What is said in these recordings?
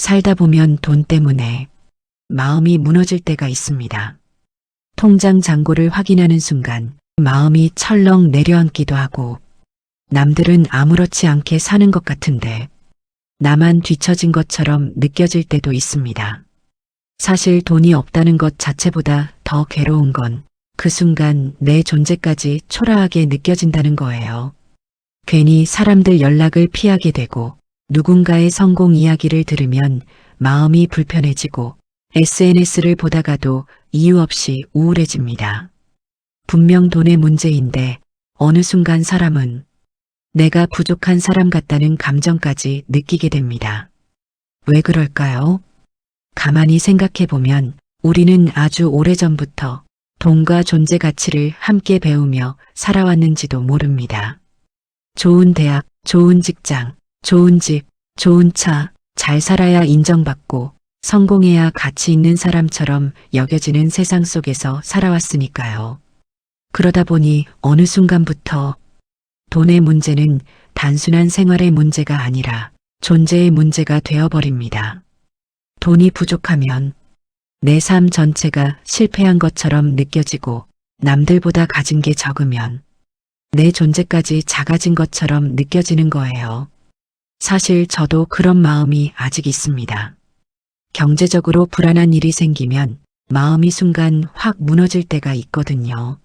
살다 보면 돈 때문에 마음이 무너질 때가 있습니다. 통장 잔고를 확인하는 순간 마음이 철렁 내려앉기도 하고 남들은 아무렇지 않게 사는 것 같은데 나만 뒤처진 것처럼 느껴질 때도 있습니다. 사실 돈이 없다는 것 자체보다 더 괴로운 건 그 순간 내 존재까지 초라하게 느껴진다는 거예요. 괜히 사람들 연락을 피하게 되고 누군가의 성공 이야기를 들으면 마음이 불편해지고 SNS를 보다가도 이유 없이 우울해집니다. 분명 돈의 문제인데 어느 순간 사람은 내가 부족한 사람 같다는 감정까지 느끼게 됩니다. 왜 그럴까요? 가만히 생각해 보면 우리는 아주 오래전부터 돈과 존재 가치를 함께 배우며 살아왔는지도 모릅니다. 좋은 대학, 좋은 직장, 좋은 집, 좋은 차, 잘 살아야 인정받고 성공해야 가치 있는 사람처럼 여겨지는 세상 속에서 살아왔으니까요. 그러다 보니 어느 순간부터 돈의 문제는 단순한 생활의 문제가 아니라 존재의 문제가 되어버립니다. 돈이 부족하면 내 삶 전체가 실패한 것처럼 느껴지고 남들보다 가진 게 적으면 내 존재까지 작아진 것처럼 느껴지는 거예요. 사실 저도 그런 마음이 아직 있습니다. 경제적으로 불안한 일이 생기면 마음이 순간 확 무너질 때가 있거든요.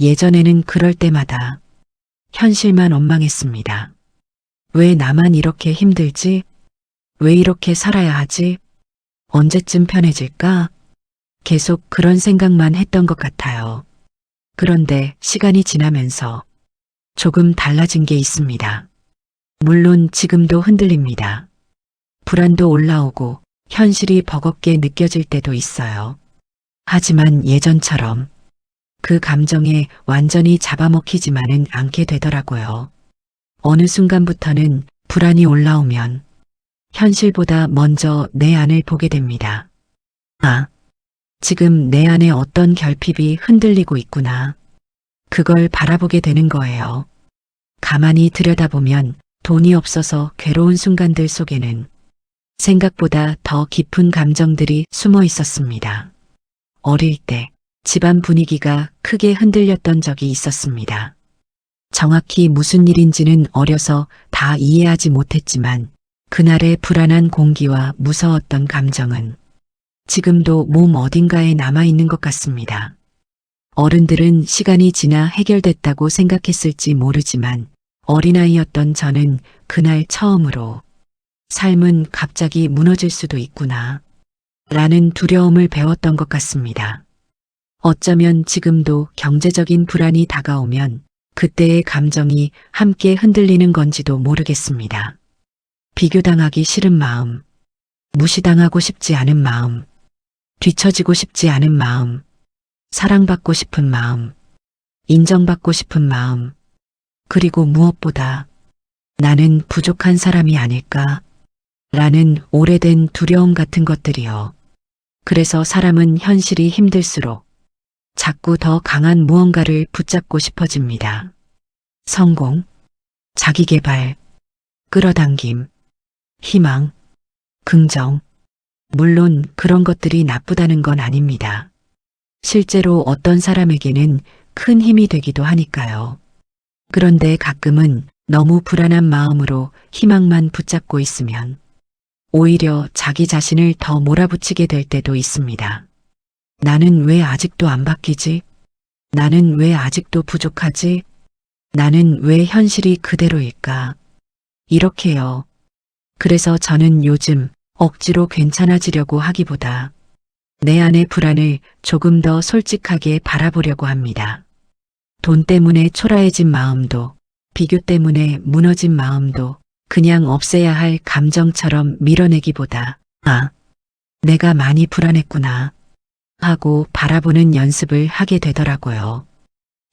예전에는 그럴 때마다 현실만 원망했습니다. 왜 나만 이렇게 힘들지? 왜 이렇게 살아야 하지? 언제쯤 편해질까? 계속 그런 생각만 했던 것 같아요. 그런데 시간이 지나면서 조금 달라진 게 있습니다. 물론 지금도 흔들립니다. 불안도 올라오고 현실이 버겁게 느껴질 때도 있어요. 하지만 예전처럼 그 감정에 완전히 잡아먹히지만은 않게 되더라고요. 어느 순간부터는 불안이 올라오면 현실보다 먼저 내 안을 보게 됩니다. 아, 지금 내 안에 어떤 결핍이 흔들리고 있구나. 그걸 바라보게 되는 거예요. 가만히 들여다보면 돈이 없어서 괴로운 순간들 속에는 생각보다 더 깊은 감정들이 숨어 있었습니다. 어릴 때 집안 분위기가 크게 흔들렸던 적이 있었습니다. 정확히 무슨 일인지는 어려서 다 이해하지 못했지만 그날의 불안한 공기와 무서웠던 감정은 지금도 몸 어딘가에 남아있는 것 같습니다. 어른들은 시간이 지나 해결됐다고 생각했을지 모르지만 어린아이였던 저는 그날 처음으로 삶은 갑자기 무너질 수도 있구나 라는 두려움을 배웠던 것 같습니다. 어쩌면 지금도 경제적인 불안이 다가오면 그때의 감정이 함께 흔들리는 건지도 모르겠습니다. 비교당하기 싫은 마음, 무시당하고 싶지 않은 마음, 뒤처지고 싶지 않은 마음, 사랑받고 싶은 마음, 인정받고 싶은 마음, 그리고 무엇보다 나는 부족한 사람이 아닐까 라는 오래된 두려움 같은 것들이요. 그래서 사람은 현실이 힘들수록 자꾸 더 강한 무언가를 붙잡고 싶어집니다. 성공, 자기계발, 끌어당김, 희망, 긍정. 물론 그런 것들이 나쁘다는 건 아닙니다. 실제로 어떤 사람에게는 큰 힘이 되기도 하니까요. 그런데 가끔은 너무 불안한 마음으로 희망만 붙잡고 있으면 오히려 자기 자신을 더 몰아붙이게 될 때도 있습니다. 나는 왜 아직도 안 바뀌지? 나는 왜 아직도 부족하지? 나는 왜 현실이 그대로일까? 이렇게요. 그래서 저는 요즘 억지로 괜찮아지려고 하기보다 내 안의 불안을 조금 더 솔직하게 바라보려고 합니다. 돈 때문에 초라해진 마음도, 비교 때문에 무너진 마음도 그냥 없애야 할 감정처럼 밀어내기보다 아, 내가 많이 불안했구나 하고 바라보는 연습을 하게 되더라고요.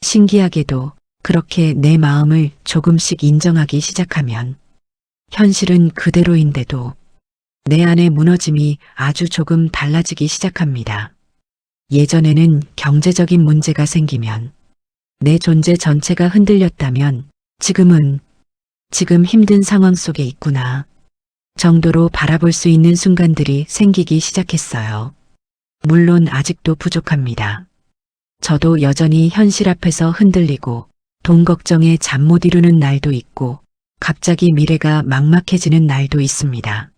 신기하게도 그렇게 내 마음을 조금씩 인정하기 시작하면 현실은 그대로인데도 내 안의 무너짐이 아주 조금 달라지기 시작합니다. 예전에는 경제적인 문제가 생기면 내 존재 전체가 흔들렸다면 지금 힘든 상황 속에 있구나. 정도로 바라볼 수 있는 순간들이 생기기 시작했어요. 물론 아직도 부족합니다. 저도 여전히 현실 앞에서 흔들리고 돈 걱정에 잠 못 이루는 날도 있고 갑자기 미래가 막막해지는 날도 있습니다.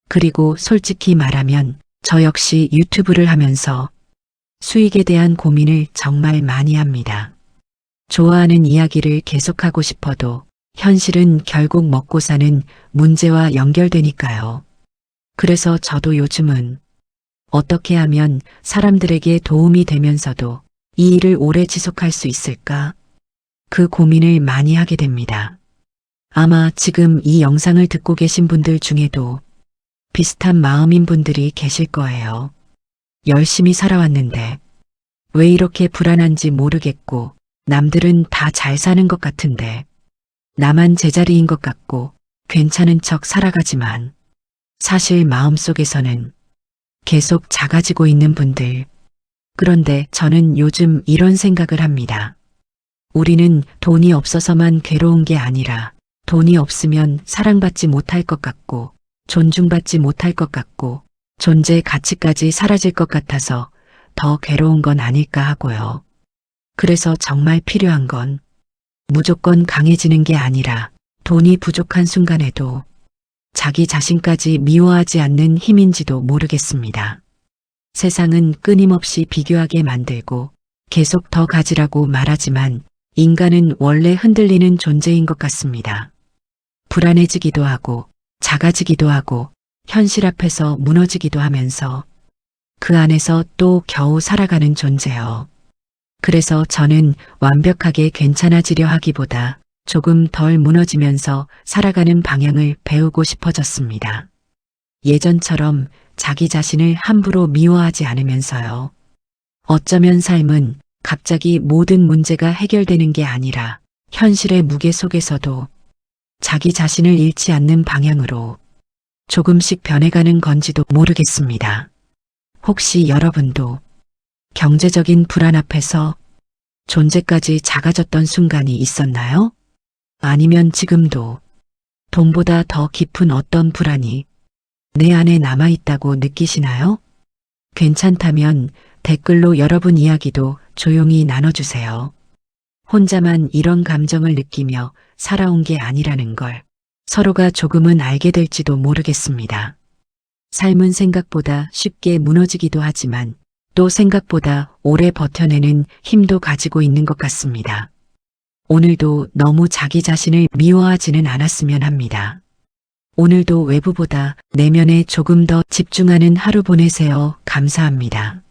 그리고 솔직히 말하면 저 역시 유튜브를 하면서 수익에 대한 고민을 정말 많이 합니다. 좋아하는 이야기를 계속하고 싶어도 현실은 결국 먹고 사는 문제와 연결되니까요. 그래서 저도 요즘은 어떻게 하면 사람들에게 도움이 되면서도 이 일을 오래 지속할 수 있을까? 그 고민을 많이 하게 됩니다. 아마 지금 이 영상을 듣고 계신 분들 중에도 비슷한 마음인 분들이 계실 거예요. 열심히 살아왔는데 왜 이렇게 불안한지 모르겠고 남들은 다 잘 사는 것 같은데 나만 제자리인 것 같고 괜찮은 척 살아가지만 사실 마음속에서는 계속 작아지고 있는 분들. 그런데 저는 요즘 이런 생각을 합니다. 우리는 돈이 없어서만 괴로운 게 아니라 돈이 없으면 사랑받지 못할 것 같고 존중받지 못할 것 같고 존재 가치까지 사라질 것 같아서 더 괴로운 건 아닐까 하고요. 그래서 정말 필요한 건 무조건 강해지는 게 아니라 돈이 부족한 순간에도 자기 자신까지 미워하지 않는 힘인지도 모르겠습니다. 세상은 끊임없이 비교하게 만들고 계속 더 가지라고 말하지만 인간은 원래 흔들리는 존재인 것 같습니다. 불안해지기도 하고 작아지기도 하고 현실 앞에서 무너지기도 하면서 그 안에서 또 겨우 살아가는 존재요. 그래서 저는 완벽하게 괜찮아지려 하기보다 조금 덜 무너지면서 살아가는 방향을 배우고 싶어졌습니다. 예전처럼 자기 자신을 함부로 미워하지 않으면서요. 어쩌면 삶은 갑자기 모든 문제가 해결되는 게 아니라 현실의 무게 속에서도 자기 자신을 잃지 않는 방향으로 조금씩 변해가는 건지도 모르겠습니다. 혹시 여러분도 경제적인 불안 앞에서 존재까지 작아졌던 순간이 있었나요? 아니면 지금도 돈보다 더 깊은 어떤 불안이 내 안에 남아있다고 느끼시나요? 괜찮다면 댓글로 여러분 이야기도 조용히 나눠주세요. 혼자만 이런 감정을 느끼며 살아온 게 아니라는 걸 서로가 조금은 알게 될지도 모르겠습니다. 삶은 생각보다 쉽게 무너지기도 하지만 또 생각보다 오래 버텨내는 힘도 가지고 있는 것 같습니다. 오늘도 너무 자기 자신을 미워하지는 않았으면 합니다. 오늘도 외부보다 내면에 조금 더 집중하는 하루 보내세요. 감사합니다.